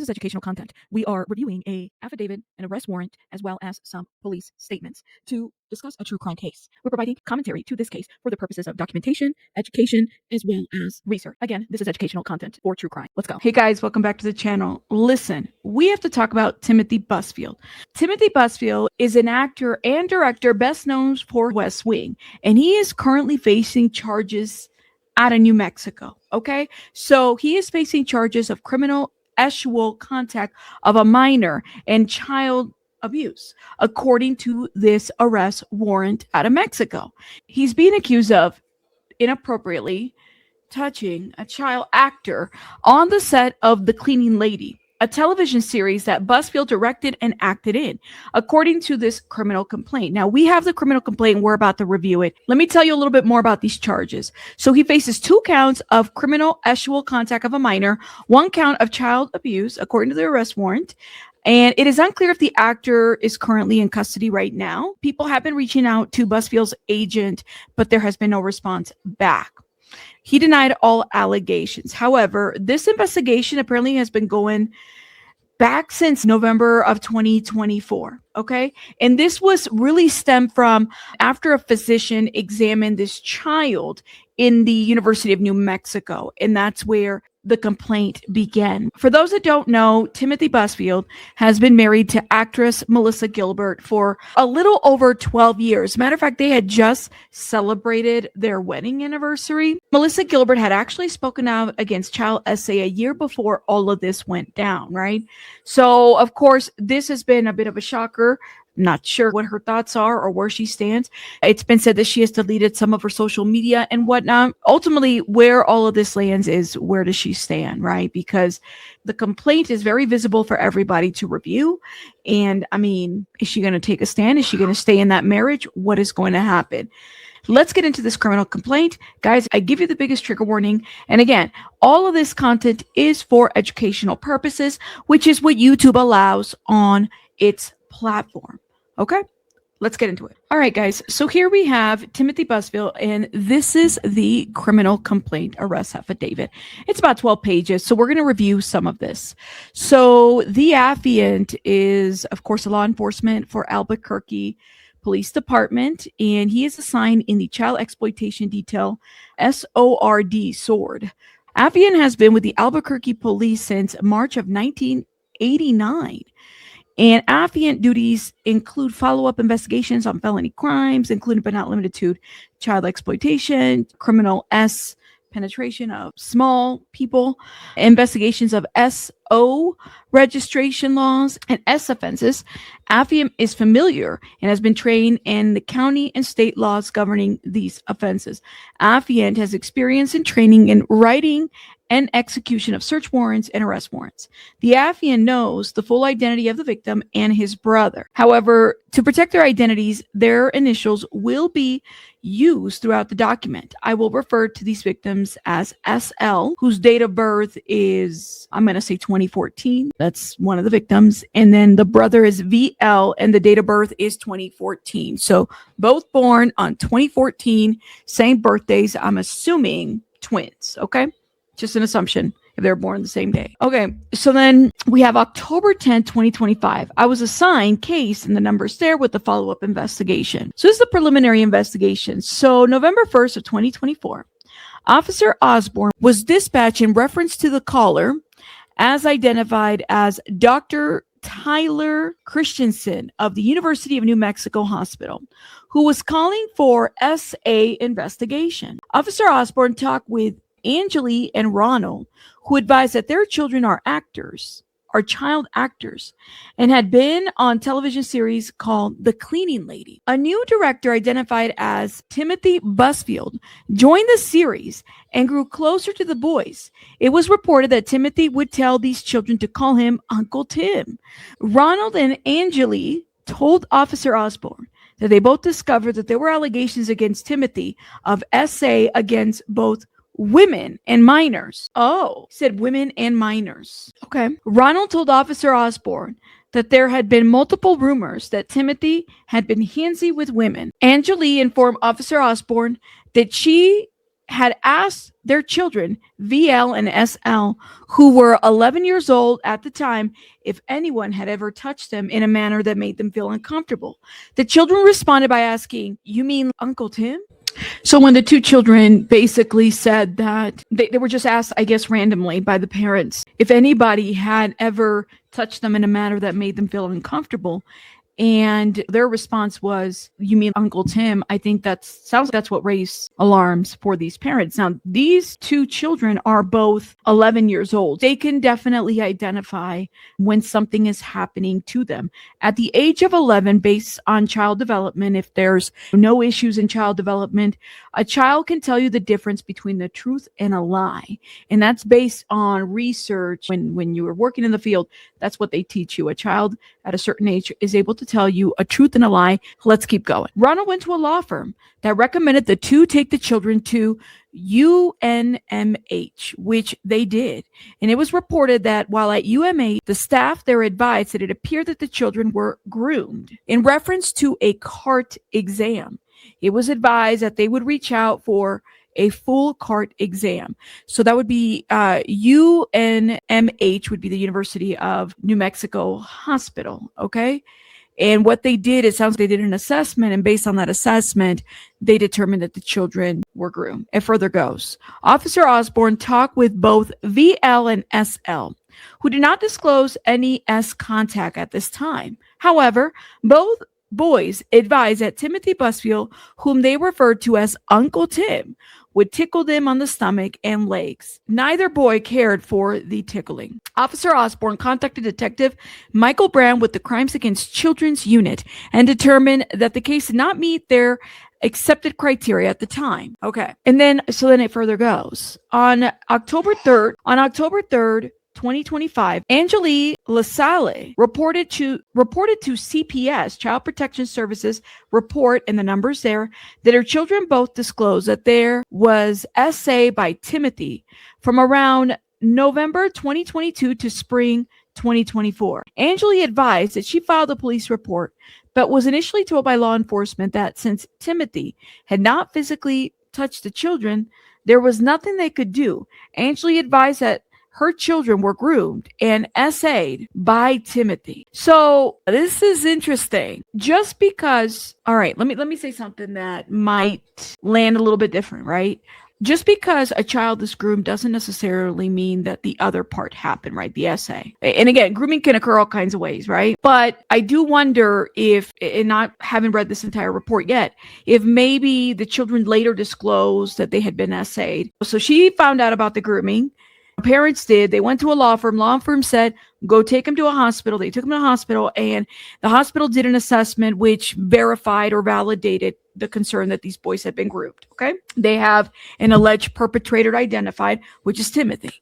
This is educational content. We are reviewing a affidavit, an arrest warrant, as well as some police statements to discuss a true crime case. We're providing commentary to this case for the purposes of documentation, education, as well as research. Again, this is educational content for true crime. Let's go. Hey guys, welcome back to the channel. Listen, we have to talk about Timothy Busfield. Timothy Busfield is an actor and director best known for West Wing, and he is currently facing charges out of New Mexico. Okay, so he is facing charges of criminal sexual contact of a minor and child abuse, according to this arrest warrant out of Mexico. He's being accused of inappropriately touching a child actor on the set of The Cleaning Lady, a television series that Busfield directed and acted in, according to this criminal complaint. Now, we have the criminal complaint. We're about to review it. Let me tell you a little bit more about these charges. So he faces 2 counts of criminal sexual contact of a minor, 1 count of child abuse, according to the arrest warrant. And it is unclear if the actor is currently in custody right now. People have been reaching out to Busfield's agent, but there has been no response back. He denied all allegations. However, this investigation apparently has been going back since November of 2024. Okay. And this was really stemmed from after a physician examined this child in the University of New Mexico. And that's where the complaint began. For those that don't know, Timothy Busfield has been married to actress Melissa Gilbert for a little over 12 years. Matter of fact, they had just celebrated their wedding anniversary. Melissa Gilbert had actually spoken out against child SA a year before all of this went down, right? So, of course, this has been a bit of a shocker. Not sure what her thoughts are or where she stands. It's been said that she has deleted some of her social media and whatnot. Ultimately, where all of this lands is where does she stand, right? Because the complaint is very visible for everybody to review. And I mean, is she going to take a stand? Is she going to stay in that marriage? What is going to happen? Let's get into this criminal complaint. Guys, I give you the biggest trigger warning. And again, all of this content is for educational purposes, which is what YouTube allows on its platform. Okay, let's get into it. All right, guys. So here we have Timothy Busfield, and this is the criminal complaint arrest affidavit. It's about 12 pages, so we're going to review some of this. So the affiant is, of course, a law enforcement for Albuquerque Police Department, and he is assigned in the Child Exploitation Detail, SORD. Affiant has been with the Albuquerque Police since March of 1989. And affiant duties include follow-up investigations on felony crimes, including but not limited to child exploitation, criminal penetration of small people, investigations of SO registration laws, and S offenses. Affiant is familiar and has been trained in the county and state laws governing these offenses. Affiant has experience in training in writing and execution of search warrants and arrest warrants. The affiant knows the full identity of the victim and his brother. However, to protect their identities, their initials will be used throughout the document. I will refer to these victims as SL, whose date of birth is, I'm going to say 2014. That's one of the victims. And then the brother is VL, and the date of birth is 2014. So both born on 2014, same birthdays. I'm assuming twins. Okay. Just an assumption if they're born the same day. Okay, so then we have October 10th, 2025. I was assigned case, and the numbers there with the follow-up investigation. So this is the preliminary investigation. So November 1st of 2024, Officer Osborne was dispatched in reference to the caller as identified as Dr. Tyler Christensen of the University of New Mexico Hospital, who was calling for SA investigation. Officer Osborne talked with Angeli and Ronald, who advised that their children are child actors, and had been on television series called The Cleaning Lady. A new director identified as Timothy Busfield joined the series and grew closer to the boys. It was reported that Timothy would tell these children to call him Uncle Tim. Ronald and Angeli told Officer Osborne that they both discovered that there were allegations against Timothy of SA against both women and minors. Oh, said women and minors. Okay. Ronald told Officer Osborne that there had been multiple rumors that Timothy had been handsy with women. Angeli informed Officer Osborne that she had asked their children, VL and SL, who were 11 years old at the time, if anyone had ever touched them in a manner that made them feel uncomfortable. The children responded by asking, "You mean Uncle Tim?" So when the two children basically said that they were just asked, I guess, randomly by the parents, if anybody had ever touched them in a manner that made them feel uncomfortable. And their response was, "You mean Uncle Tim?" I think sounds like that's what raised alarms for these parents. Now, these two children are both 11 years old. They can definitely identify when something is happening to them. At the age of 11, based on child development, if there's no issues in child development, a child can tell you the difference between the truth and a lie. And that's based on research. When you were working in the field, that's what they teach you. A child at a certain age is able to tell you a truth and a lie. Let's keep going. Ronald went to a law firm that recommended the two take the children to UNMH, which they did. And it was reported that while at UMH, the staff there advised that it appeared that the children were groomed in reference to a CART exam. It was advised that they would reach out for a full CART exam. So that would be UNMH would be the University of New Mexico Hospital. Okay. And what they did, it sounds like they did an assessment, and based on that assessment, they determined that the children were groomed. It further goes. Officer Osborne talked with both VL and SL, who did not disclose any S contact at this time. However, both boys advised that Timothy Busfield, whom they referred to as Uncle Tim, would tickle them on the stomach and legs. Neither boy cared for the tickling. Officer Osborne contacted Detective Michael Brown with the Crimes Against Children's Unit and determined that the case did not meet their accepted criteria at the time. Okay. And then it further goes. On October 3rd, 2025, Angelique LaSalle reported to CPS, Child Protection Services report, and the numbers there, that her children both disclosed that there was SA by Timothy from around November 2022 to spring 2024. Angelique advised that she filed a police report, but was initially told by law enforcement that since Timothy had not physically touched the children, there was nothing they could do. Angelique advised that her children were groomed and SA'd by Timothy. So this is interesting. Just because, all right, let me say something that might land a little bit different, right? Just because a child is groomed doesn't necessarily mean that the other part happened, right? The SA. And again, grooming can occur all kinds of ways, right? But I do wonder if, and not having read this entire report yet, if maybe the children later disclosed that they had been SA'd. So she found out about the grooming. Parents did. They went to a law firm. Law firm said, go take him to a hospital. They took him to a hospital, and the hospital did an assessment which verified or validated the concern that these boys had been groomed. Okay. They have an alleged perpetrator identified, which is Timothy.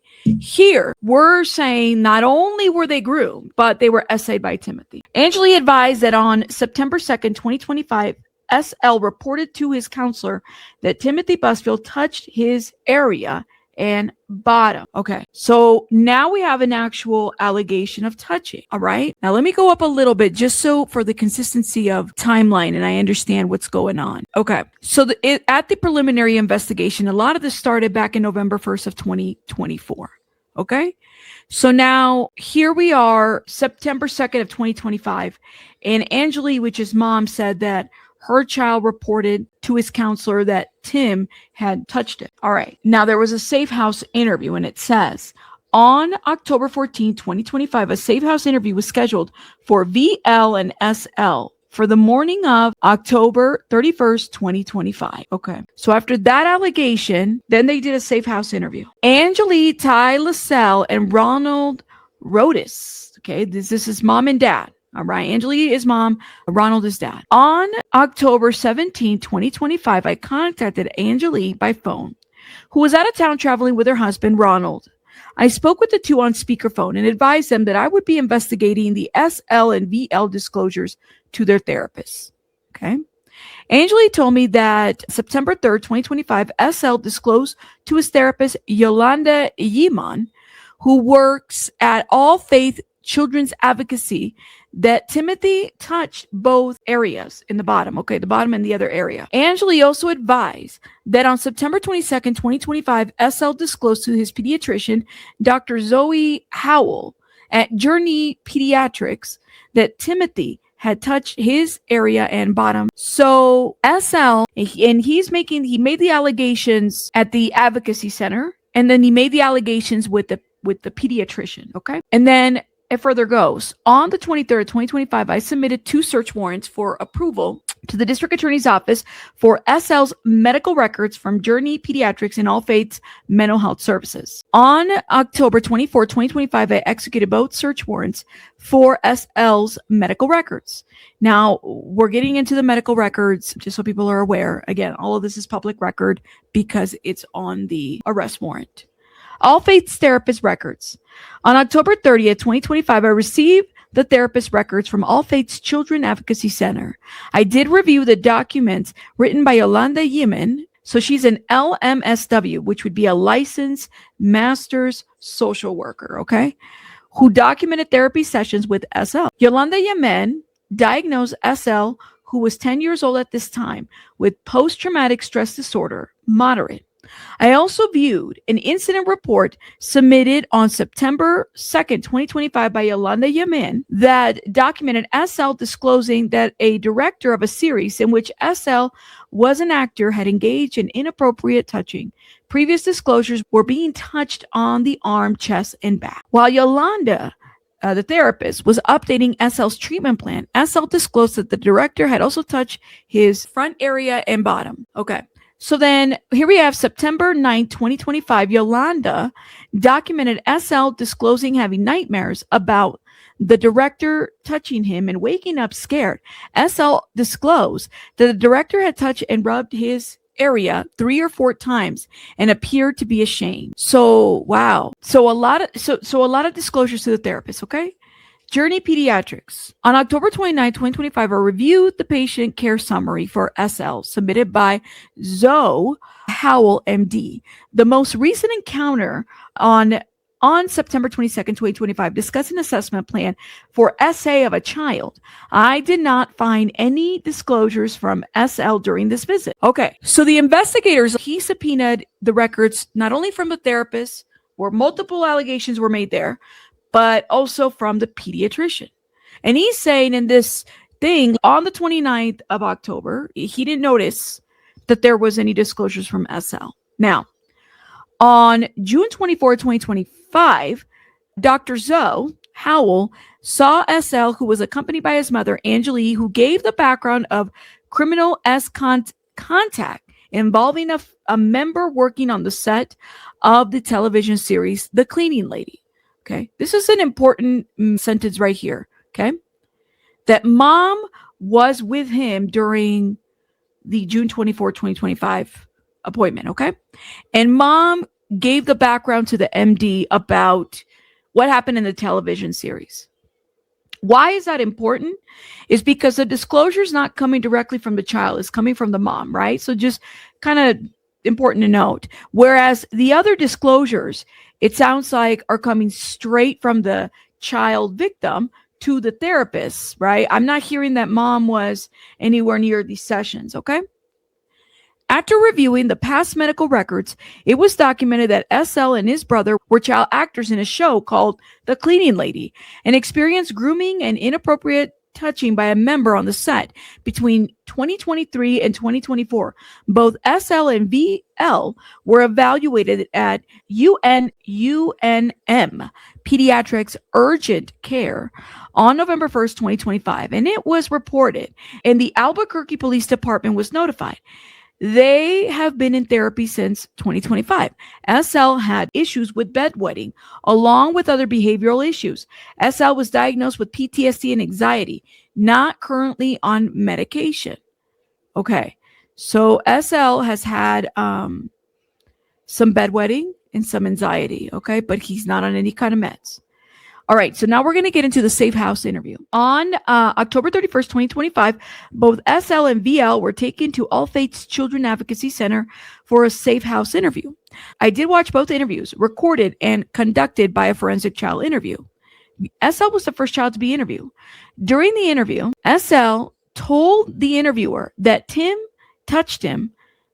Here, we're saying not only were they groomed, but they were SA'd by Timothy. Angelique advised that on September 2nd, 2025, SL reported to his counselor that Timothy Busfield touched his area and bottom. Okay. So now we have an actual allegation of touching. All right. Now let me go up a little bit just so for the consistency of timeline and I understand what's going on. Okay. So at the preliminary investigation, a lot of this started back in November 1st of 2024. Okay. So now here we are, September 2nd of 2025. And Angelique, which is mom, said that her child reported to his counselor that Tim had touched it. All right. Now, there was a Safe House interview, and it says, on October 14, 2025, a Safe House interview was scheduled for VL and SL for the morning of October 31st, 2025. Okay. So after that allegation, then they did a Safe House interview. Angelique, Ty LaSalle, and Ronald Rodas. Okay. This is mom and dad. All right. Angelique is mom. Ronald is dad. On October 17, 2025, I contacted Angelique by phone, who was out of town traveling with her husband, Ronald. I spoke with the two on speakerphone and advised them that I would be investigating the SL and VL disclosures to their therapists. Okay. Angelique told me that September 3rd, 2025, SL disclosed to his therapist, Yolanda Yeman, who works at All Faith Children's Advocacy, that Timothy touched both areas in the bottom, okay, the bottom and the other area. Angeli also advised that on September 22nd, 2025, SL disclosed to his pediatrician, Dr. Zoe Howell at Journey Pediatrics, that Timothy had touched his area and bottom. So SL, and he made the allegations at the advocacy center, and then he made the allegations with the pediatrician, okay? And then it further goes. On the 23rd, 2025, I submitted 2 search warrants for approval to the district attorney's office for SL's medical records from Journey Pediatrics and All Faiths Mental Health Services. On October 24, 2025, I executed both search warrants for SL's medical records. Now, we're getting into the medical records, just so people are aware. Again, all of this is public record because it's on the arrest warrant. All Faiths therapist records. On October 30th, 2025, I received the therapist records from All Faiths Children Advocacy Center. I did review the documents written by Yolanda Yemen. So she's an LMSW, which would be a licensed master's social worker, okay, who documented therapy sessions with SL. Yolanda Yemen diagnosed SL, who was 10 years old at this time, with post-traumatic stress disorder, moderate. I also viewed an incident report submitted on September 2nd, 2025 by Yolanda Yemen that documented SL disclosing that a director of a series in which SL was an actor had engaged in inappropriate touching. Previous disclosures were being touched on the arm, chest, and back. While Yolanda, the therapist, was updating SL's treatment plan, SL disclosed that the director had also touched his front area and bottom. Okay. So then here we have September 9th, 2025, Yolanda documented SL disclosing having nightmares about the director touching him and waking up scared. SL disclosed that the director had touched and rubbed his area 3 or 4 times and appeared to be ashamed. So, wow. So a lot of disclosures to the therapist, okay? Journey Pediatrics. On October 29, 2025, I reviewed the patient care summary for SL submitted by Zoe Howell, MD. The most recent encounter on September 22nd, 2025, discussed an assessment plan for SA of a child. I did not find any disclosures from SL during this visit. Okay, so the investigators, he subpoenaed the records not only from the therapist, where multiple allegations were made there, but also from the pediatrician. And he's saying in this thing on the 29th of October, he didn't notice that there was any disclosures from SL. Now, on June 24, 2025, Dr. Zoe Howell saw SL, who was accompanied by his mother, Angeli, who gave the background of criminal contact involving a member working on the set of the television series, The Cleaning Lady. Okay, this is an important sentence right here. Okay, that mom was with him during the June 24, 2025 appointment. Okay, and mom gave the background to the MD about what happened in the television series. Why is that important? Is because the disclosure is not coming directly from the child, it's coming from the mom, right? So just kind of important to note. Whereas the other disclosures, it sounds like, are coming straight from the child victim to the therapist, right? I'm not hearing that mom was anywhere near these sessions, okay? After reviewing the past medical records, it was documented that SL and his brother were child actors in a show called The Cleaning Lady and experienced grooming and inappropriate touching by a member on the set between 2023 and 2024. Both SL and VL were evaluated at UNM Pediatrics Urgent Care on November 1st, 2025, and it was reported, and the Albuquerque Police Department was notified. They have been in therapy since 2025. SL had issues with bedwetting, along with other behavioral issues. SL was diagnosed with PTSD and anxiety, not currently on medication. Okay, so SL has had some bedwetting and some anxiety, okay, but he's not on any kind of meds. All right, so now we're going to get into the safe house interview. On October 31st, 2025, both SL and VL were taken to All Faiths Children Advocacy Center for a safe house interview. I did watch both interviews, recorded and conducted by a forensic child interview SL was the first child to be interviewed. During the interview, SL told the interviewer that Tim touched him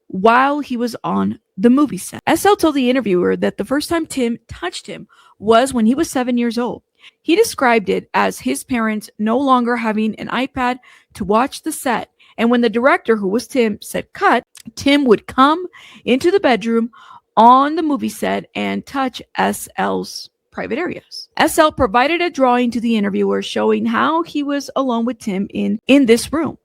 while he was on the movie set. SL told the interviewer that the first time Tim touched him was when he was 7 years old. He described it as his parents no longer having an iPad to watch the set. And when the director, who was Tim, said cut, Tim would come into the bedroom on the movie set and touch SL's private areas. SL provided a drawing to the interviewer showing how he was alone with Tim in this room.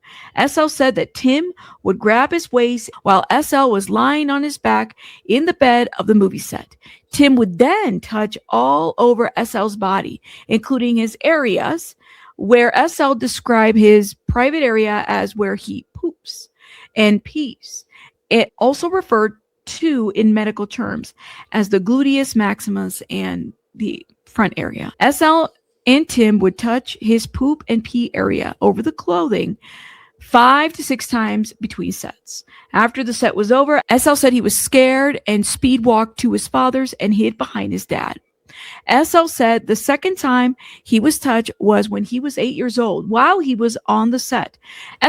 SL said that Tim would grab his waist while SL was lying on his back in the bed of the movie set. Tim would then touch all over SL's body, including his areas, where SL described his private area as where he poops and pees. It also referred to, in medical terms, as the gluteus maximus and the front area. SL and Tim would touch his poop and pee area over the clothing 5 to 6 times between sets. After the set was over, SL said he was scared and speed walked to his father's and hid behind his dad. SL said the second time he was touched was when he was 8 years old, while he was on the set.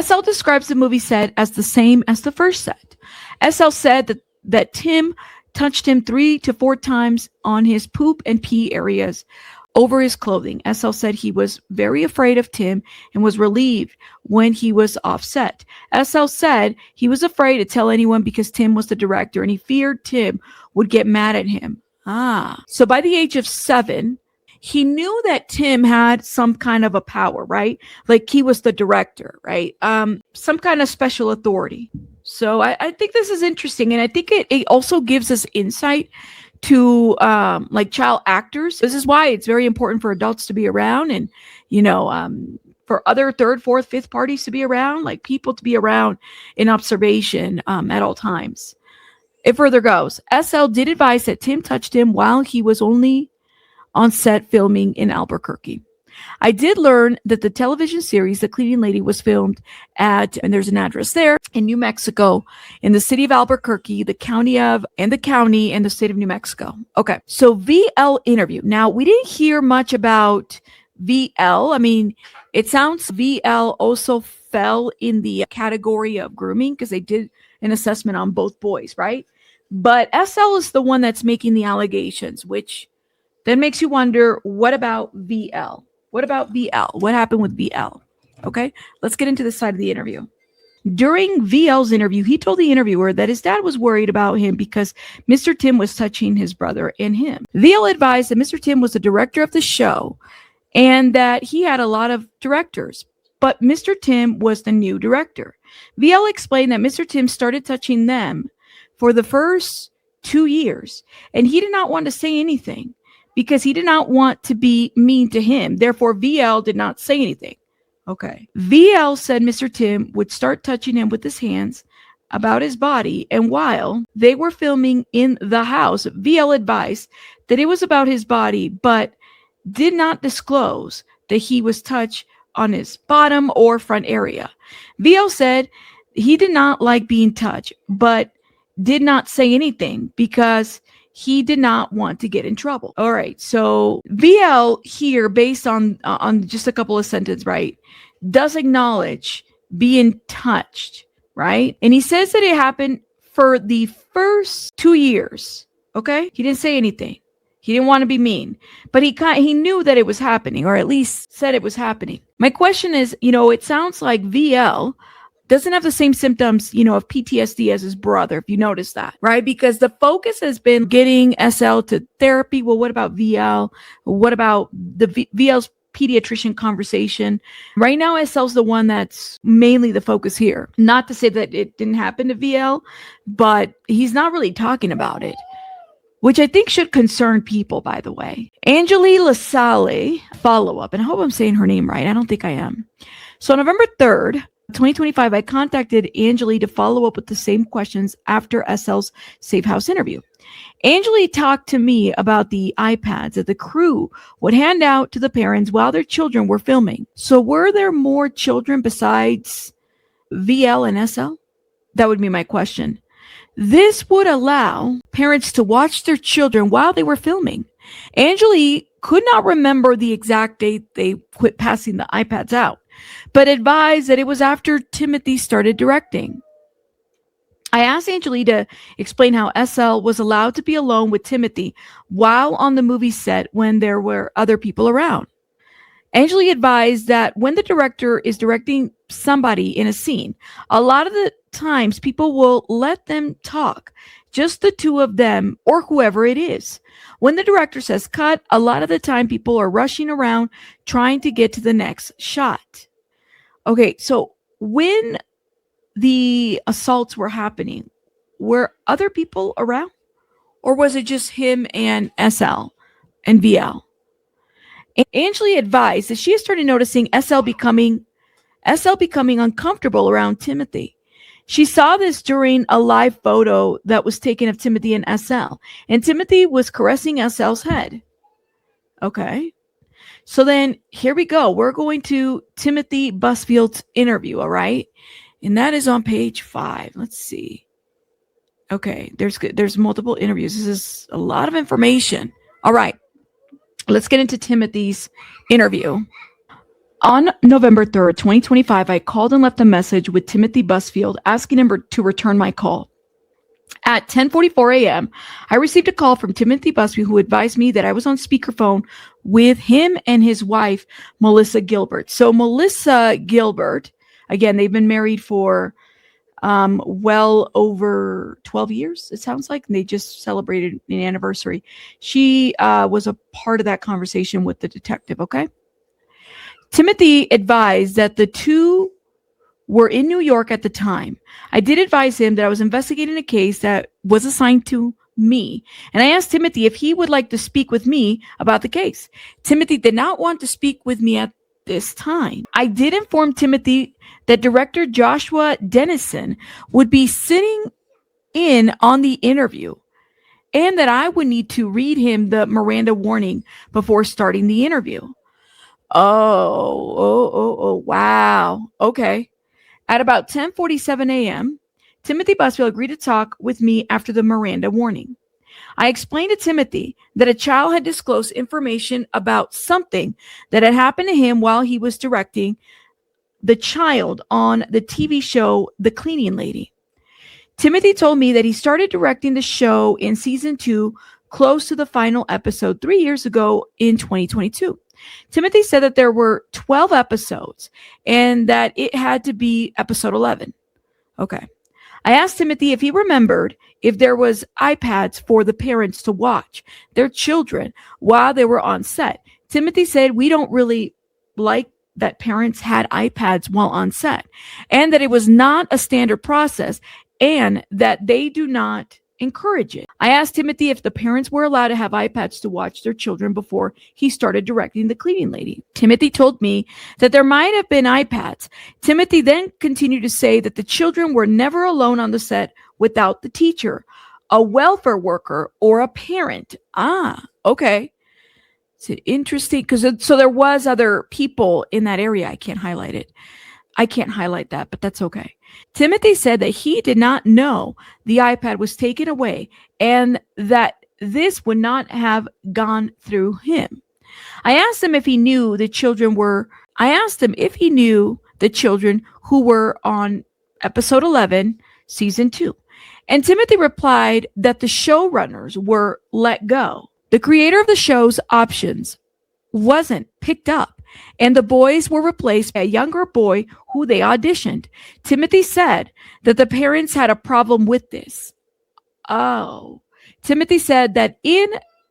SL describes the movie set as the same as the first set. SL said that Tim touched him 3 to 4 times on his poop and pee areas over his clothing. SL said he was very afraid of Tim and was relieved when he was offset. SL said he was afraid to tell anyone because Tim was the director and he feared Tim would get mad at him. So by the age of 7, he knew that Tim had some kind of a power, right? Like he was the director, right? Some kind of special authority. So I think this is interesting. And I think it also gives us insight to like child actors. This is why it's very important for adults to be around and, for other 3rd, 4th, 5th parties to be around, like people to be around in observation at all times. It further goes, SL did advise that Tim touched him while he was only on set filming in Albuquerque. I did learn that the television series, The Cleaning Lady, was filmed at, and there's an address there, in New Mexico, in the city of Albuquerque, the county and the state of New Mexico. Okay, so VL interview. Now, we didn't hear much about VL. I mean, it sounds VL also fell in the category of grooming because they did an assessment on both boys, right? But SL is the one that's making the allegations, which then makes you wonder, what about VL? What about VL? What happened with VL? Okay, let's get into this side of the interview. During VL's interview, he told the interviewer that his dad was worried about him because Mr. Tim was touching his brother and him. VL advised that Mr. Tim was the director of the show and that he had a lot of directors, but Mr. Tim was the new director. VL explained that Mr. Tim started touching them for the first 2 years, and he did not want to say anything because he did not want to be mean to him. Therefore, VL did not say anything. Okay. VL said Mr. Tim would start touching him with his hands about his body, and while they were filming in the house, VL advised that it was about his body, but did not disclose that he was touched on his bottom or front area. VL said he did not like being touched, but did not say anything because he did not want to get in trouble. All right. So VL here, based on just a couple of sentences, right, does acknowledge being touched, right? And he says that it happened for the first 2 years. Okay. He didn't say anything. He didn't want to be mean, but he knew that it was happening, or at least said it was happening. My question is, it sounds like VL doesn't have the same symptoms, of PTSD as his brother, if you notice that, right? Because the focus has been getting SL to therapy. Well, what about VL? What about the VL's pediatrician conversation? Right now, SL's the one that's mainly the focus here. Not to say that it didn't happen to VL, but he's not really talking about it, which I think should concern people, by the way. Angeli LaSalle, follow-up, and I hope I'm saying her name right. I don't think I am. So November 3rd, 2025, I contacted Angeli to follow up with the same questions after SL's Safe House interview. Angeli talked to me about the iPads that the crew would hand out to the parents while their children were filming. So were there more children besides VL and SL? That would be my question. This would allow parents to watch their children while they were filming. Angeli could not remember the exact date they quit passing the iPads out, but advised that it was after Timothy started directing. I asked Angeli to explain how SL was allowed to be alone with Timothy while on the movie set when there were other people around. Angeli advised that when the director is directing somebody in a scene, a lot of the times people will let them talk, just the two of them or whoever it is. When the director says cut, a lot of the time people are rushing around trying to get to the next shot. Okay, so when the assaults were happening, were other people around? Or was it just him and SL and VL? Angeli advised that she has started noticing SL becoming uncomfortable around Timothy. She saw this during a live photo that was taken of Timothy and SL, and Timothy was caressing SL's head. Okay. So then here we go. We're going to Timothy Busfield's interview, all right? And that is on page 5. Let's see. Okay, there's multiple interviews. This is a lot of information. All right. Let's get into Timothy's interview. On November 3rd, 2025, I called and left a message with Timothy Busfield asking him to return my call. At 10:44 a.m., I received a call from Timothy Busfield, who advised me that I was on speakerphone with him and his wife, Melissa Gilbert. So Melissa Gilbert, again, they've been married for well over 12 years, it sounds like. And they just celebrated an anniversary. She was a part of that conversation with the detective, okay? Timothy advised that the two were in New York at the time. I did advise him that I was investigating a case that was assigned to me, and I asked Timothy if he would like to speak with me about the case. Timothy did not want to speak with me at this time. I did inform Timothy that director Joshua Dennison would be sitting in on the interview and that I would need to read him the Miranda warning before starting the interview. Oh, wow. Okay. At about 10:47 a.m., Timothy Busfield agreed to talk with me after the Miranda warning. I explained to Timothy that a child had disclosed information about something that had happened to him while he was directing the child on the TV show The Cleaning Lady. Timothy told me that he started directing the show in season 2, close to the final episode 3 years ago in 2022. Timothy said that there were 12 episodes and that it had to be episode 11. Okay. I asked Timothy if he remembered if there was iPads for the parents to watch their children while they were on set. Timothy said we don't really like that parents had iPads while on set, and that it was not a standard process, and that they do not encourage it. I asked Timothy if the parents were allowed to have iPads to watch their children before he started directing The Cleaning Lady. Timothy told me that there might have been iPads. Timothy then continued to say that the children were never alone on the set without the teacher, a welfare worker, or a parent. Okay. It's interesting because so there was other people in that area. I can't highlight it. I can't highlight that, but that's okay. Timothy said that he did not know the iPad was taken away and that this would not have gone through him. I asked him if he knew the children who were on episode 11, season 2. And Timothy replied that the showrunners were let go. The creator of the show's options wasn't picked up, and the boys were replaced by a younger boy who they auditioned. Timothy said that the parents had a problem with this. Timothy said that in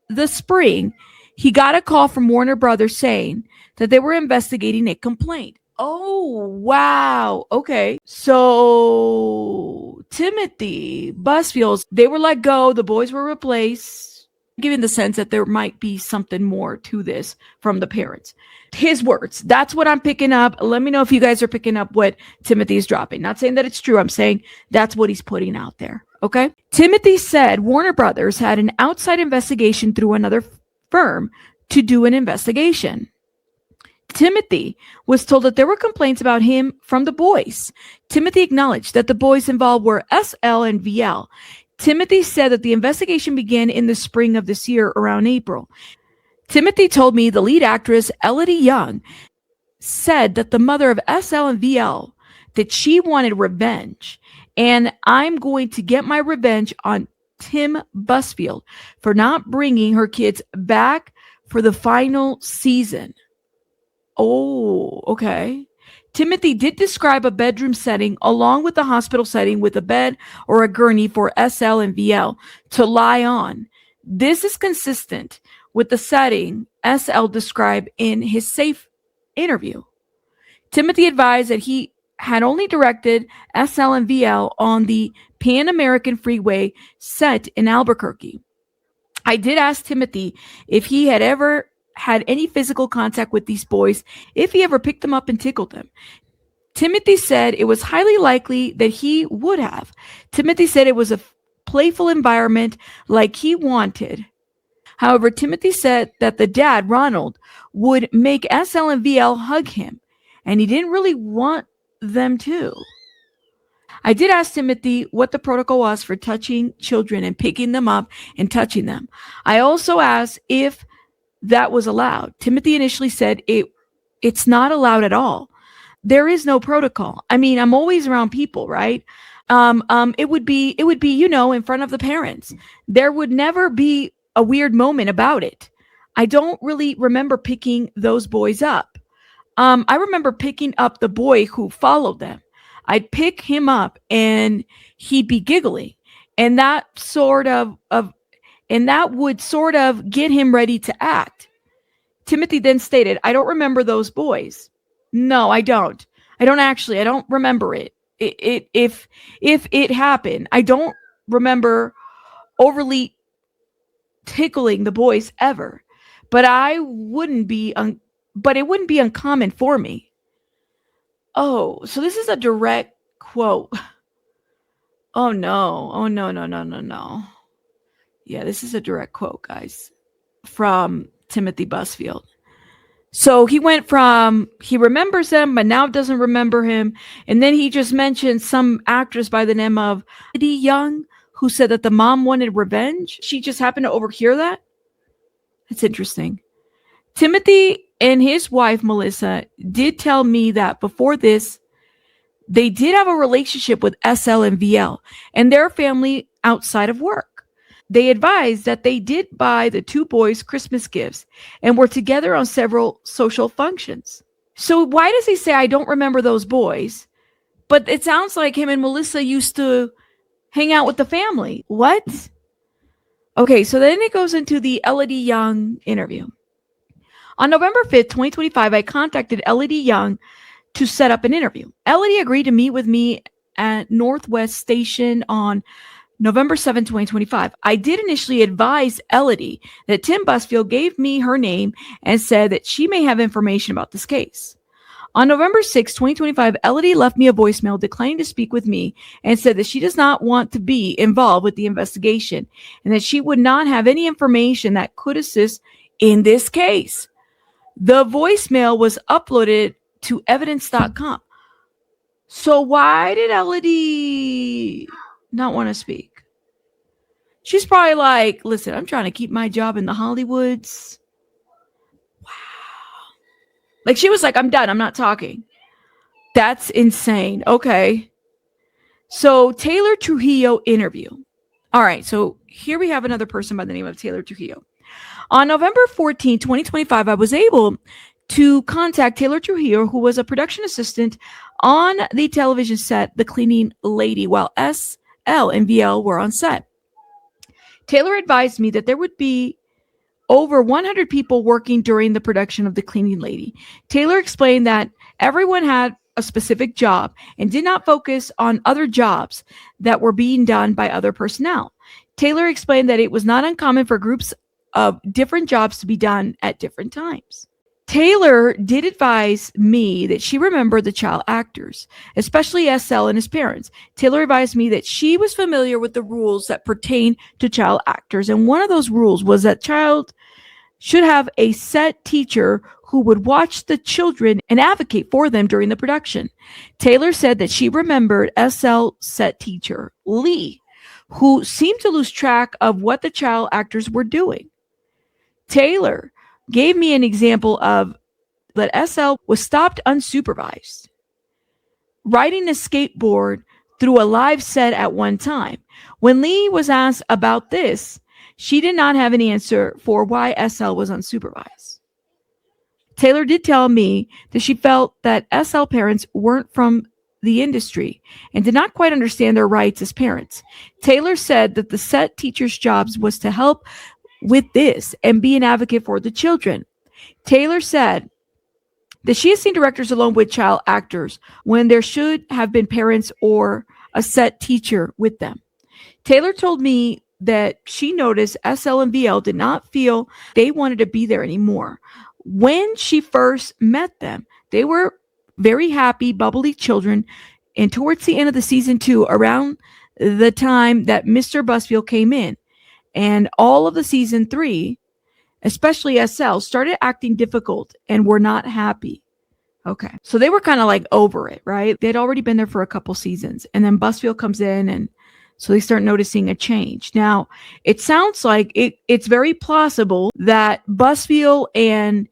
the spring, he got a call from Warner Brothers saying that they were investigating a complaint. Oh, wow. Okay. So Timothy Busfield, they were let go. The boys were replaced, giving the sense that there might be something more to this from the parents. His words. That's what I'm picking up. Let me know if you guys are picking up what Timothy is dropping. Not saying that it's true. I'm saying that's what he's putting out there. Okay. Timothy said Warner Brothers had an outside investigation through another firm to do an investigation. Timothy was told that there were complaints about him from the boys. Timothy acknowledged that the boys involved were SL and VL. Timothy said that the investigation began in the spring of this year, around April. Timothy told me the lead actress, Elodie Young, said that the mother of SL and VL, that she wanted revenge. And I'm going to get my revenge on Tim Busfield for not bringing her kids back for the final season. Oh, okay. Timothy did describe a bedroom setting along with the hospital setting with a bed or a gurney for SL and VL to lie on. This is consistent with the setting SL described in his safe interview. Timothy advised that he had only directed SL and VL on the Pan American Freeway set in Albuquerque. I did ask Timothy if he had ever had any physical contact with these boys, if he ever picked them up and tickled them. Timothy said it was highly likely that he would have. Timothy said it was a playful environment like he wanted. However, Timothy said that the dad, Ronald, would make SL and VL hug him, and he didn't really want them to. I did ask Timothy what the protocol was for touching children and picking them up and touching them. I also asked if that was allowed. Timothy initially said it's not allowed at all. There is no protocol. I mean, I'm always around people, right? It would be, in front of the parents. There would never be a weird moment about it. I don't really remember picking those boys up. I remember picking up the boy who followed them. I'd pick him up and he'd be giggling, and that would sort of get him ready to act. Timothy then stated, I don't remember those boys. No, I don't. I don't remember it. If it happened, I don't remember overly tickling the boys ever, but it wouldn't be uncommon for me. Oh, so this is a direct quote. Oh no. No. Yeah, this is a direct quote, guys, from Timothy Busfield. So he went from he remembers them, but now doesn't remember him. And then he just mentioned some actress by the name of Elodie Young, who said that the mom wanted revenge. She just happened to overhear that. That's interesting. Timothy and his wife, Melissa, did tell me that before this, they did have a relationship with SL and VL and their family outside of work. They advised that they did buy the two boys Christmas gifts and were together on several social functions. So why does he say, I don't remember those boys? But it sounds like him and Melissa used to hang out with the family. What? Okay, so then it goes into the Elodie Young interview. On November 5th, 2025, I contacted Elodie Young to set up an interview. Elodie agreed to meet with me at Northwest Station on November 7, 2025. I did initially advise Elodie that Tim Busfield gave me her name and said that she may have information about this case. On November 6, 2025, Elodie left me a voicemail declining to speak with me and said that she does not want to be involved with the investigation and that she would not have any information that could assist in this case. The voicemail was uploaded to evidence.com. So why did Elodie not want to speak? She's probably like, listen, I'm trying to keep my job in the Hollywoods. Wow. Like she was like, I'm done. I'm not talking. That's insane. Okay. So Taylor Trujillo interview. All right. So here we have another person by the name of Taylor Trujillo. On November 14, 2025, I was able to contact Taylor Trujillo, who was a production assistant on the television set, The Cleaning Lady, while SL and VL were on set. Taylor advised me that there would be over 100 people working during the production of The Cleaning Lady. Taylor explained that everyone had a specific job and did not focus on other jobs that were being done by other personnel. Taylor explained that it was not uncommon for groups of different jobs to be done at different times. Taylor did advise me that she remembered the child actors, especially SL and his parents. Taylor advised me that she was familiar with the rules that pertain to child actors, and one of those rules was that child should have a set teacher who would watch the children and advocate for them during the production. Taylor said that she remembered SL set teacher Lee, who seemed to lose track of what the child actors were doing. Taylor gave me an example of that SL was stopped unsupervised, riding a skateboard through a live set at one time. When Lee was asked about this, she did not have an answer for why SL was unsupervised. Taylor did tell me that she felt that SL parents weren't from the industry and did not quite understand their rights as parents. Taylor said that the set teachers' jobs was to help with this and be an advocate for the children. Taylor said that she has seen directors alone with child actors when there should have been parents or a set teacher with them. Taylor told me that she noticed SL and VL did not feel they wanted to be there anymore. When she first met them, they were very happy, bubbly children. And towards the end of the season 2, around the time that Mr. Busfield came in, and all of the season 3, especially SL, started acting difficult and were not happy. Okay. So they were kind of like over it, right? They'd already been there for a couple seasons. And then Busfield comes in, and so they start noticing a change. Now, it sounds like it's very plausible that Busfield and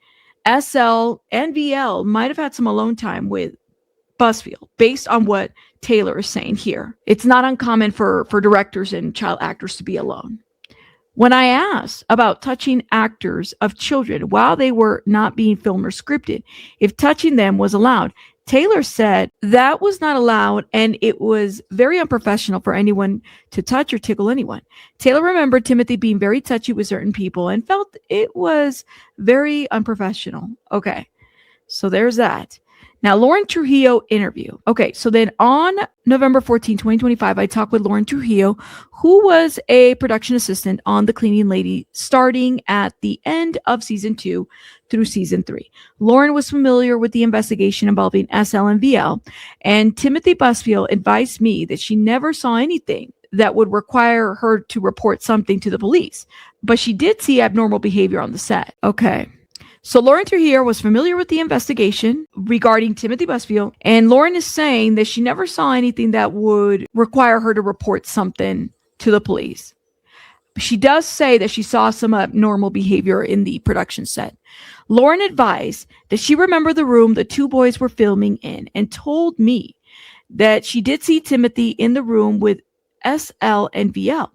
SL and VL might have had some alone time with Busfield based on what Taylor is saying here. It's not uncommon for directors and child actors to be alone. When I asked about touching actors of children while they were not being filmed or scripted, if touching them was allowed, Taylor said that was not allowed and it was very unprofessional for anyone to touch or tickle anyone. Taylor remembered Timothy being very touchy with certain people and felt it was very unprofessional. Okay, so there's that. Now, Lauren Trujillo interview. Okay, so then on November 14, 2025, I talked with Lauren Trujillo, who was a production assistant on The Cleaning Lady starting at the end of season 2 through season 3. Lauren was familiar with the investigation involving SL and VL, and Timothy Busfield advised me that she never saw anything that would require her to report something to the police, but she did see abnormal behavior on the set. Okay. So Lauren Trujillo was familiar with the investigation regarding Timothy Busfield, and Lauren is saying that she never saw anything that would require her to report something to the police. She does say that she saw some abnormal behavior in the production set. Lauren advised that she remembered the room the two boys were filming in and told me that she did see Timothy in the room with SL and VL.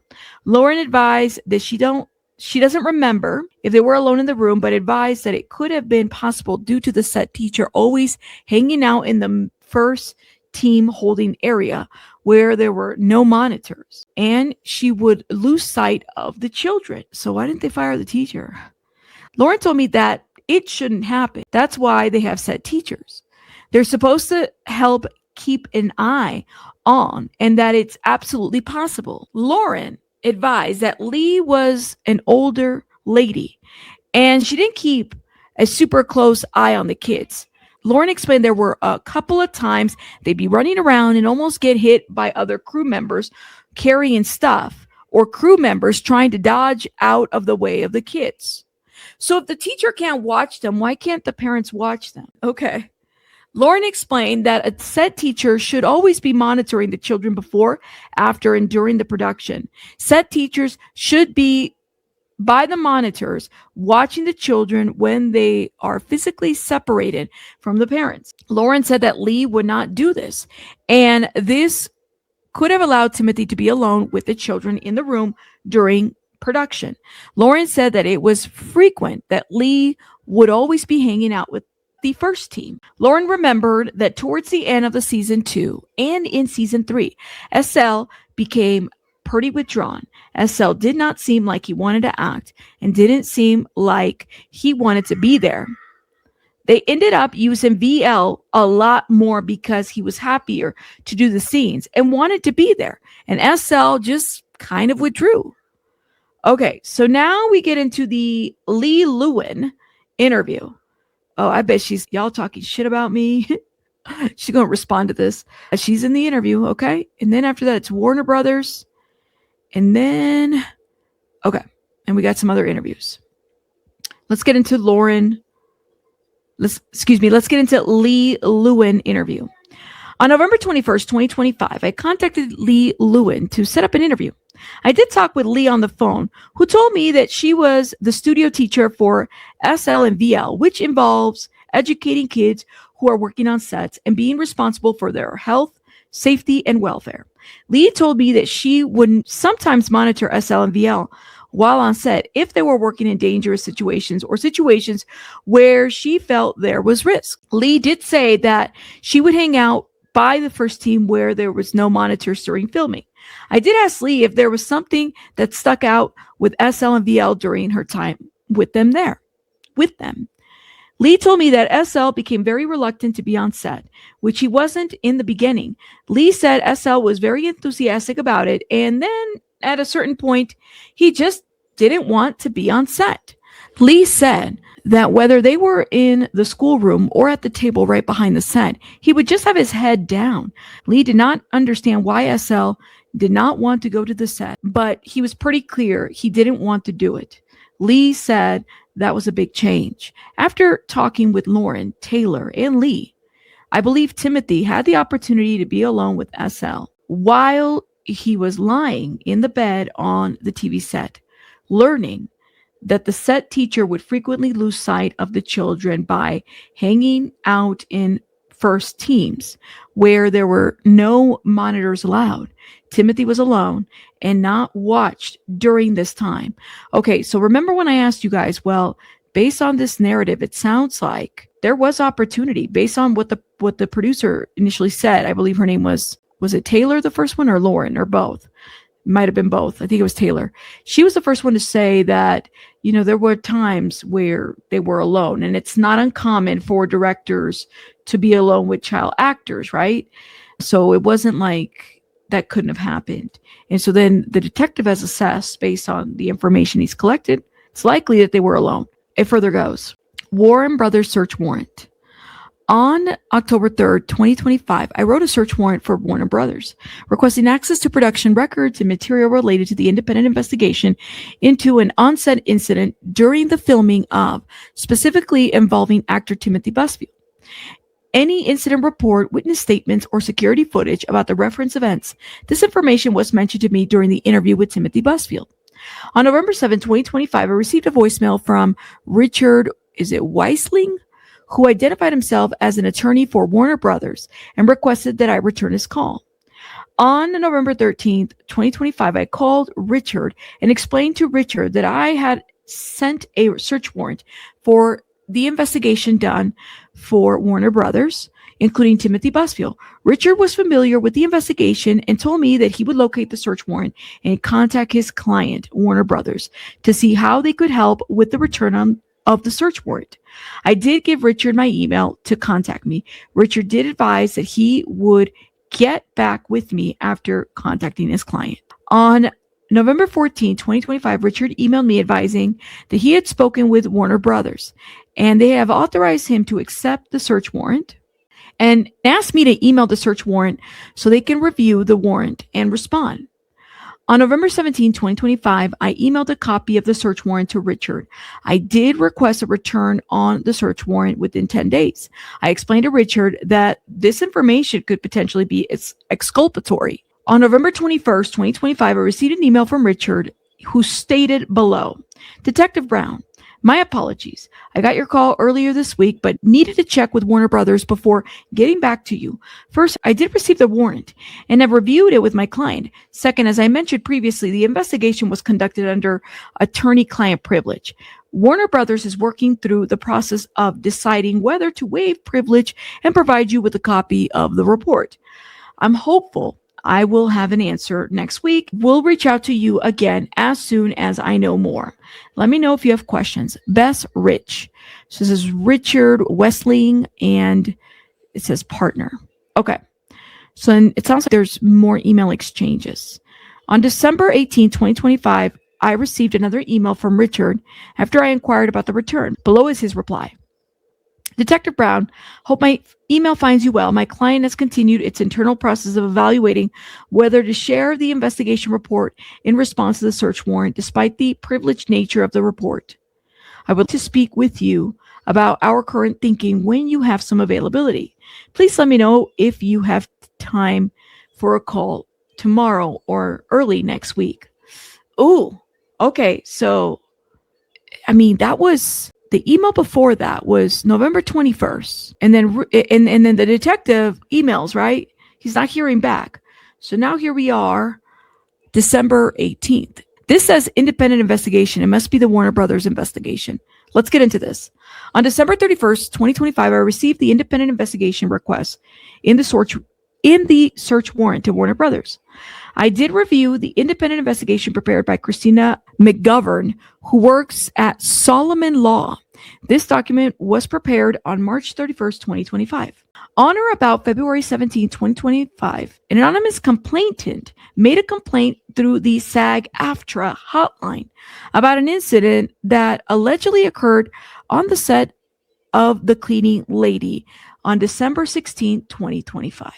Lauren advised that she doesn't remember if they were alone in the room, but advised that it could have been possible due to the set teacher always hanging out in the first team holding area where there were no monitors, and she would lose sight of the children. So why didn't they fire the teacher? Lauren told me that it shouldn't happen. That's why they have set teachers. They're supposed to help keep an eye on, and that it's absolutely possible. Lauren advised that Lee was an older lady and she didn't keep a super close eye on the kids. Lauren explained there were a couple of times they'd be running around and almost get hit by other crew members carrying stuff, or crew members trying to dodge out of the way of the kids. So if the teacher can't watch them, why can't the parents watch them? Okay. Lauren explained that a set teacher should always be monitoring the children before, after, and during the production. Set teachers should be by the monitors watching the children when they are physically separated from the parents. Lauren said that Lee would not do this, and this could have allowed Timothy to be alone with the children in the room during production. Lauren said that it was frequent that Lee would always be hanging out with the first team. Lauren remembered that towards the end of the season 2 and in season 3, SL became pretty withdrawn. SL did not seem like he wanted to act and didn't seem like he wanted to be there. They ended up using VL a lot more because he was happier to do the scenes and wanted to be there. And SL just kind of withdrew. Okay, so now we get into the Lee Lewin interview. Oh, I bet y'all talking shit about me. She's going to respond to this. She's in the interview, okay? And then after that, it's Warner Brothers. And then, okay. And we got some other interviews. Let's get into Let's get into Lee Lewin interview. On November 21st, 2025, I contacted Lee Lewin to set up an interview. I did talk with Lee on the phone, who told me that she was the studio teacher for SL and VL, which involves educating kids who are working on sets and being responsible for their health, safety, and welfare. Lee told me that she would sometimes monitor SL and VL while on set if they were working in dangerous situations or situations where she felt there was risk. Lee did say that she would hang out by the first team where there was no monitors during filming. I did ask Lee if there was something that stuck out with SL and VL during her time with them. Lee told me that SL became very reluctant to be on set, which he wasn't in the beginning. Lee said SL was very enthusiastic about it, and then at a certain point, he just didn't want to be on set. Lee said that whether they were in the schoolroom or at the table right behind the set, he would just have his head down. Lee did not understand why SL did not want to go to the set, but he was pretty clear he didn't want to do it. Lee said that was a big change. After talking with Lauren, Taylor, and Lee, I believe Timothy had the opportunity to be alone with SL while he was lying in the bed on the TV set, learning that the set teacher would frequently lose sight of the children by hanging out in first teams where there were no monitors allowed. Timothy was alone and not watched during this time. Okay, so remember when I asked you guys, well, based on this narrative, it sounds like there was opportunity based on what the producer initially said. I believe her name was it Taylor, the first one, or Lauren, or both? Might have been both. I think it was Taylor. She was the first one to say that, there were times where they were alone, and it's not uncommon for directors to be alone with child actors, right? So it wasn't like that couldn't have happened. And so then the detective has assessed based on the information he's collected, it's likely that they were alone. It further goes. Warren Brothers search warrant. On October 3rd, 2025, I wrote a search warrant for Warner Brothers, requesting access to production records and material related to the independent investigation into an on-set incident during the filming of, specifically involving actor Timothy Busfield. Any incident report, witness statements, or security footage about the reference events. This information was mentioned to me during the interview with Timothy Busfield. On November 7, 2025, I received a voicemail from Richard, Weisling, who identified himself as an attorney for Warner Brothers and requested that I return his call. On November 13th, 2025, I called Richard and explained to Richard that I had sent a search warrant for the investigation done for Warner Brothers, including Timothy Busfield. Richard was familiar with the investigation and told me that he would locate the search warrant and contact his client, Warner Brothers, to see how they could help with the return of the search warrant. I did give Richard my email to contact me. Richard did advise that he would get back with me after contacting his client. On November 14, 2025, Richard emailed me advising that he had spoken with Warner Brothers and they have authorized him to accept the search warrant and asked me to email the search warrant so they can review the warrant and respond. On November 17, 2025, I emailed a copy of the search warrant to Richard. I did request a return on the search warrant within 10 days. I explained to Richard that this information could potentially be exculpatory. On November 21st, 2025, I received an email from Richard who stated below, Detective Brown, my apologies. I got your call earlier this week, but needed to check with Warner Brothers before getting back to you. First, I did receive the warrant and have reviewed it with my client. Second, as I mentioned previously, the investigation was conducted under attorney-client privilege. Warner Brothers is working through the process of deciding whether to waive privilege and provide you with a copy of the report. I'm hopeful I will have an answer next week. We'll reach out to you again as soon as I know more. Let me know if you have questions. Bess Rich. So this is Richard Westling and it says partner. Okay. So it sounds like there's more email exchanges. On December 18, 2025, I received another email from Richard after I inquired about the return. Below is his reply. Detective Brown, hope my email finds you well. My client has continued its internal process of evaluating whether to share the investigation report in response to the search warrant, despite the privileged nature of the report. I would like to speak with you about our current thinking when you have some availability. Please let me know if you have time for a call tomorrow or early next week. Ooh, okay. So, that was the email before that was November 21st. And then the detective emails, right? He's not hearing back. So now here we are, December 18th. This says independent investigation. It must be the Warner Brothers investigation. Let's get into this. On December 31st, 2025, I received the independent investigation request in the search warrant to Warner Brothers. I did review the independent investigation prepared by Christina McGovern, who works at Solomon Law. This document was prepared on March 31st, 2025. On or about February 17, 2025, an anonymous complainant made a complaint through the SAG-AFTRA hotline about an incident that allegedly occurred on the set of The Cleaning Lady on December 16, 2025.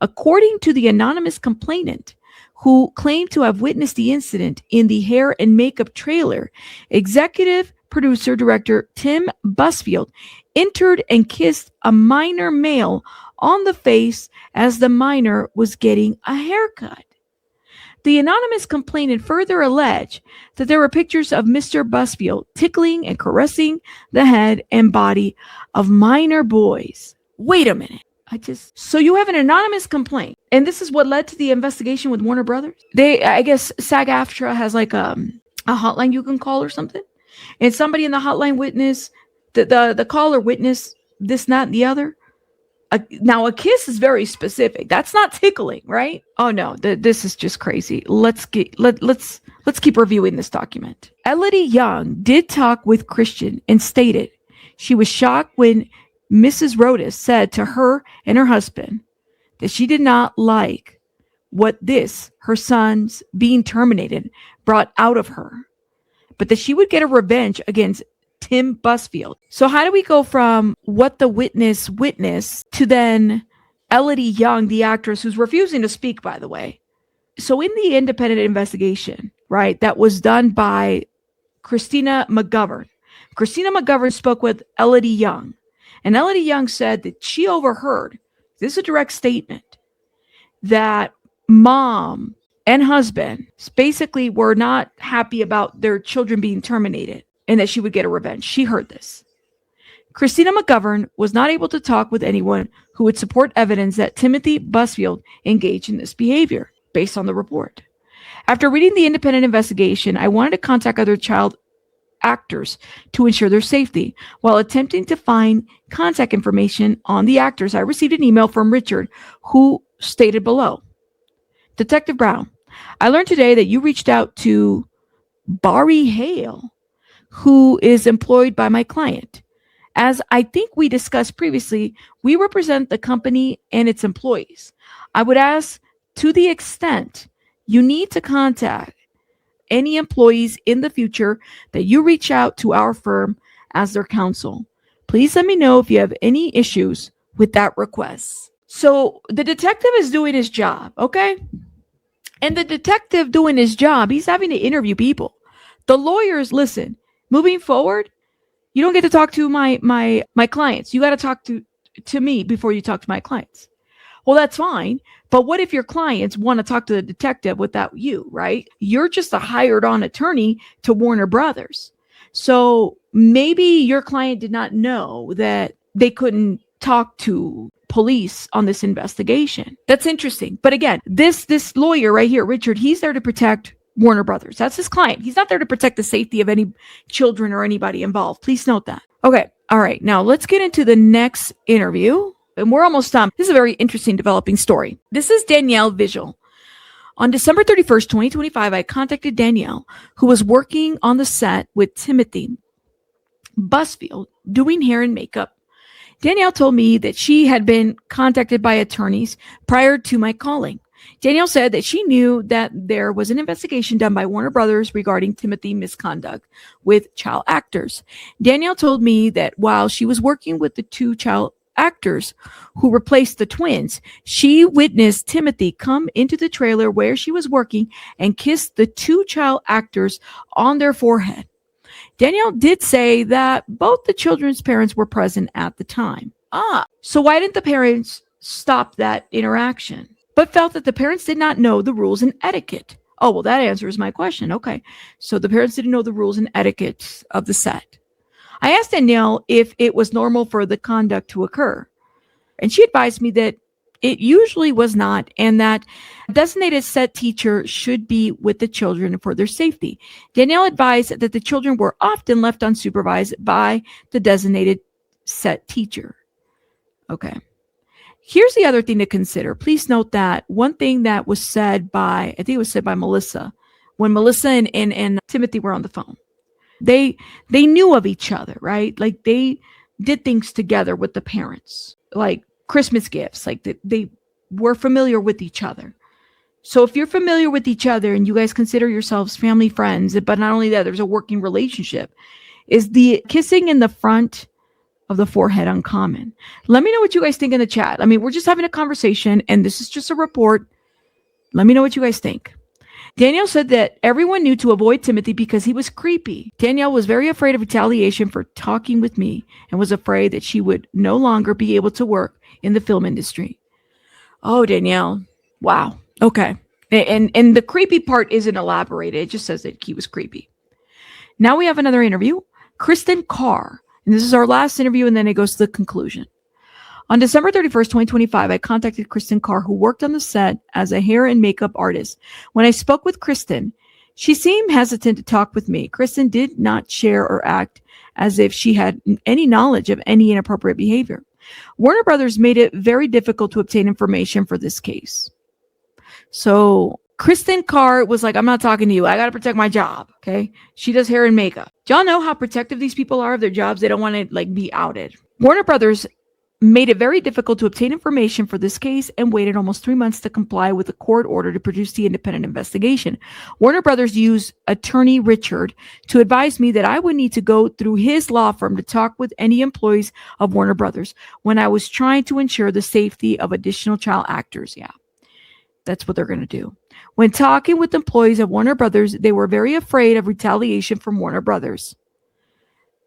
According to the anonymous complainant, who claimed to have witnessed the incident in the hair and makeup trailer, executive producer director Tim Busfield entered and kissed a minor male on the face as the minor was getting a haircut. The anonymous complainant further alleged that there were pictures of Mr. Busfield tickling and caressing the head and body of minor boys. Wait a minute. So you have an anonymous complaint, and this is what led to the investigation with Warner Brothers? I guess SAG-AFTRA has like a hotline you can call or something, and somebody in the hotline witnessed, the caller witnessed this, not the other. Now a kiss is very specific. That's not tickling, right? Oh no, this is just crazy. Let's keep reviewing this document. Elodie Young did talk with Christian and stated she was shocked when Mrs. Rodas said to her and her husband that she did not like what her son's being terminated, brought out of her, but that she would get a revenge against Tim Busfield. So how do we go from what the witness witnessed to then Elodie Young, the actress, who's refusing to speak, by the way? So in the independent investigation, right, that was done by Christina McGovern spoke with Elodie Young. And Elodie Young said that she overheard, this is a direct statement, that mom and husband basically were not happy about their children being terminated and that she would get a revenge. She heard this. Christina McGovern was not able to talk with anyone who would support evidence that Timothy Busfield engaged in this behavior based on the report. After reading the independent investigation, I wanted to contact other child actors to ensure their safety. While attempting to find contact information on the actors, I received an email from Richard, who stated below, Detective Brown, I learned today that you reached out to Barry Hale, who is employed by my client. As I think we discussed previously, we represent the company and its employees. I would ask, to the extent you need to contact any employees in the future, that you reach out to our firm as their counsel. Please let me know if you have any issues with that request. So the detective is doing his job, okay? And the detective doing his job, he's having to interview people. The lawyers, listen, moving forward, you don't get to talk to my clients. You got to talk to me before you talk to my clients. Well, that's fine. But what if your clients want to talk to the detective without you, right? You're just a hired on attorney to Warner Brothers. So maybe your client did not know that they couldn't talk to police on this investigation. That's interesting. But again, this lawyer right here, Richard, he's there to protect Warner Brothers. That's his client. He's not there to protect the safety of any children or anybody involved. Please note that. Okay. All right. Now let's get into the next interview. And we're almost done. This is a very interesting developing story. This is Danielle Vigil. On December 31st, 2025, I contacted Danielle, who was working on the set with Timothy Busfield doing hair and makeup. Danielle told me that she had been contacted by attorneys prior to my calling. Danielle said that she knew that there was an investigation done by Warner Brothers regarding Timothy misconduct with child actors. Danielle told me that while she was working with the two child actors who replaced the twins, she witnessed Timothy come into the trailer where she was working and kiss the two child actors on their forehead. Danielle did say that both the children's parents were present at the time. So why didn't the parents stop that interaction, but felt that the parents did not know the rules and etiquette? Oh, well, that answers my question. Okay. So the parents didn't know the rules and etiquette of the set. I asked Danielle if it was normal for the conduct to occur, and she advised me that it usually was not, and that a designated set teacher should be with the children for their safety. Danielle advised that the children were often left unsupervised by the designated set teacher. Okay. Here's the other thing to consider. Please note that one thing that was said by, I think it was said by Melissa, when Melissa and Timothy were on the phone. They knew of each other, right? Like they did things together with the parents, like Christmas gifts, like they were familiar with each other. So if you're familiar with each other and you guys consider yourselves family friends, but not only that, there's a working relationship, is the kissing in the front of the forehead uncommon? Let me know what you guys think in the chat. I mean, we're just having a conversation and this is just a report. Let me know what you guys think. Danielle said that everyone knew to avoid Timothy because he was creepy. Danielle was very afraid of retaliation for talking with me and was afraid that she would no longer be able to work in the film industry. Oh, Danielle. Wow. Okay. And the creepy part isn't elaborated. It just says that he was creepy. Now we have another interview. Kristen Carr. And this is our last interview, and then it goes to the conclusion. On December 31st, 2025, I contacted Kristen Carr, who worked on the set as a hair and makeup artist. When I spoke with Kristen, she seemed hesitant to talk with me. Kristen did not share or act as if she had any knowledge of any inappropriate behavior. Warner Brothers made it very difficult to obtain information for this case. So Kristen Carr was like, I'm not talking to you. I got to protect my job. Okay. She does hair and makeup. Do y'all know how protective these people are of their jobs? They don't want to be outed. Warner Brothers made it very difficult to obtain information for this case and waited almost 3 months to comply with the court order to produce the independent investigation. Warner Brothers used attorney Richard to advise me that I would need to go through his law firm to talk with any employees of Warner Brothers when I was trying to ensure the safety of additional child actors. Yeah, that's what they're going to do. When talking with employees of Warner Brothers, they were very afraid of retaliation from Warner Brothers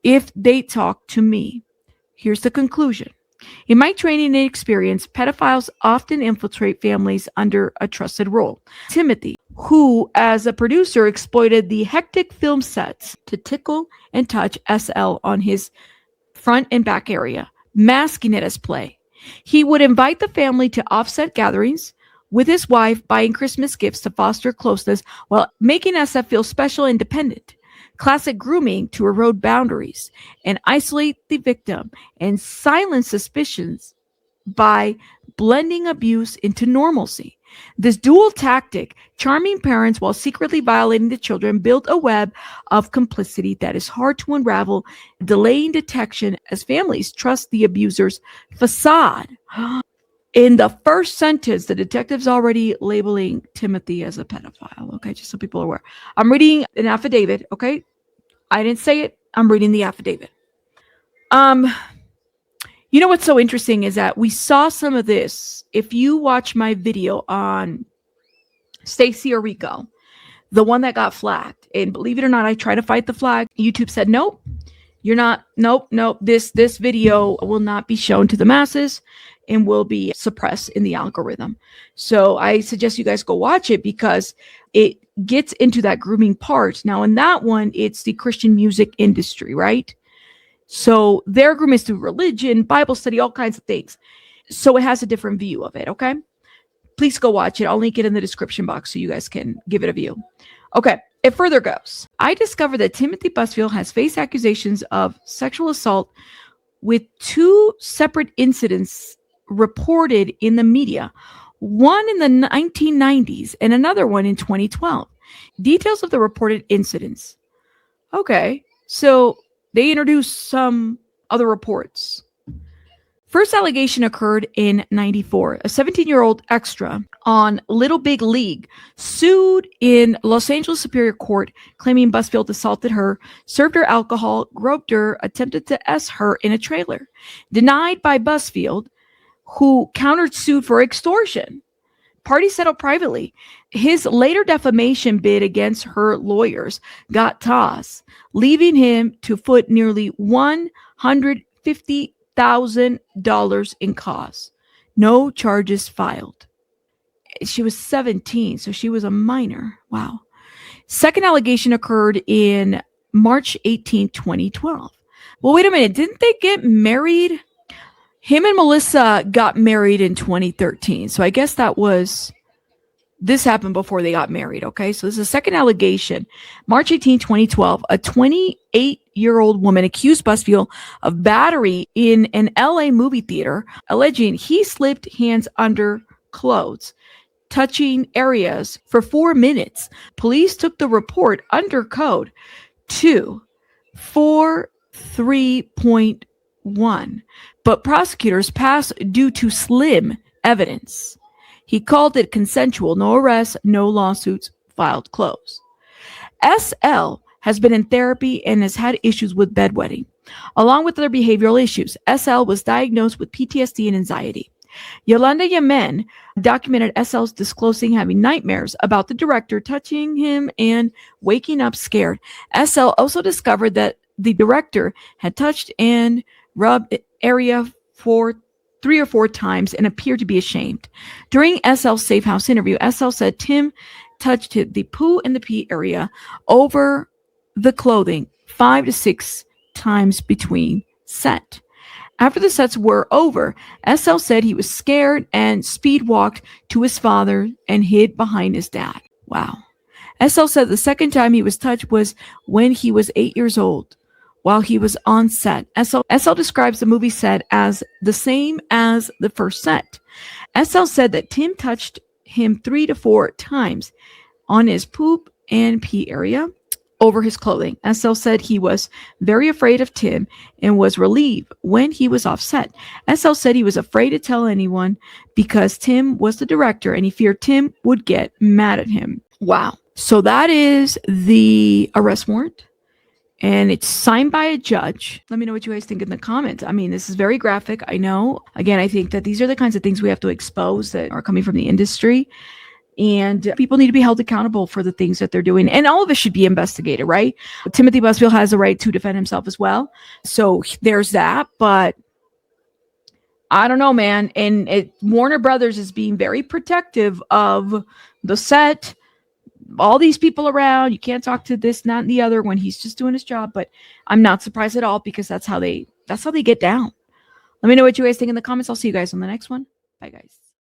if they talked to me. Here's the conclusion. In my training and experience, pedophiles often infiltrate families under a trusted role. Timothy, who as a producer exploited the hectic film sets to tickle and touch SL on his front and back area, masking it as play. He would invite the family to offset gatherings with his wife, buying Christmas gifts to foster closeness while making SF feel special and independent. Classic grooming to erode boundaries and isolate the victim and silence suspicions by blending abuse into normalcy. This dual tactic, charming parents while secretly violating the children, built a web of complicity that is hard to unravel, delaying detection as families trust the abuser's facade. In the first sentence, the detective's already labeling Timothy as a pedophile. Okay, just so people are aware. I'm reading an affidavit, okay? I didn't say it. I'm reading the affidavit. You know what's so interesting is that we saw some of this. If you watch my video on Stacie Orrico, the one that got flagged, and believe it or not, I tried to fight the flag. YouTube said, nope, you're not. Nope. This video will not be shown to the masses and will be suppressed in the algorithm. So I suggest you guys go watch it because it gets into that grooming part. Now in that one, it's the Christian music industry, right? So their grooming is through religion, Bible study, all kinds of things. So it has a different view of it, okay? Please go watch it. I'll link it in the description box so you guys can give it a view. Okay, it further goes. I discovered that Timothy Busfield has faced accusations of sexual assault with 2 separate incidents reported in the media, one in the 1990s and another one in 2012. Details of the reported incidents. Okay, so they introduced some other reports. First allegation occurred in 94. A 17-year-old extra on Little Big League sued in Los Angeles Superior Court, claiming Busfield assaulted her, served her alcohol, groped her, attempted to S her in a trailer. Denied by Busfield, who countersued for extortion. Parties settled privately. His later defamation bid against her lawyers got tossed, leaving him to foot nearly $150,000 in costs. No charges filed. She was 17, so she was a minor. Wow. Second allegation occurred in March 18, 2012. Well, wait a minute. Didn't they get married? Him and Melissa got married in 2013. So I guess this happened before they got married. Okay. So this is the second allegation. March 18, 2012, a 28-year-old woman accused Busfield of battery in an LA movie theater, alleging he slipped hands under clothes, touching areas for 4 minutes. Police took the report under code 243.1, but prosecutors passed due to slim evidence. He called it consensual, no arrests, no lawsuits filed, close. SL has been in therapy and has had issues with bedwetting. Along with other behavioral issues, SL was diagnosed with PTSD and anxiety. Yolanda Yemen documented SL's disclosing having nightmares about the director touching him and waking up scared. SL also discovered that the director had touched and rubbed area for 3 or 4 times and appeared to be ashamed. During SL's safe house interview, SL said Tim touched the poo and the pee area over the clothing 5 to 6 times between set. After the sets were over, SL said he was scared and speed walked to his father and hid behind his dad. Wow. SL said the second time he was touched was when he was 8 years old while he was on set. SL describes the movie set as the same as the first set. SL said that Tim touched him 3 to 4 times on his poop and pee area over his clothing. SL said he was very afraid of Tim and was relieved when he was off set. SL said he was afraid to tell anyone because Tim was the director and he feared Tim would get mad at him. Wow. So that is the arrest warrant. And it's signed by a judge. Let me know what you guys think in the comments. I mean, this is very graphic. I know. Again, I think that these are the kinds of things we have to expose that are coming from the industry. And people need to be held accountable for the things that they're doing. And all of us should be investigated, right? Timothy Busfield has the right to defend himself as well. So there's that. But I don't know, man. And Warner Brothers is being very protective of the set. All these people around. You can't talk to this, not the other when he's just doing his job. But I'm not surprised at all because that's how they get down. Let me know what you guys think in the comments. I'll see you guys on the next one. Bye, guys.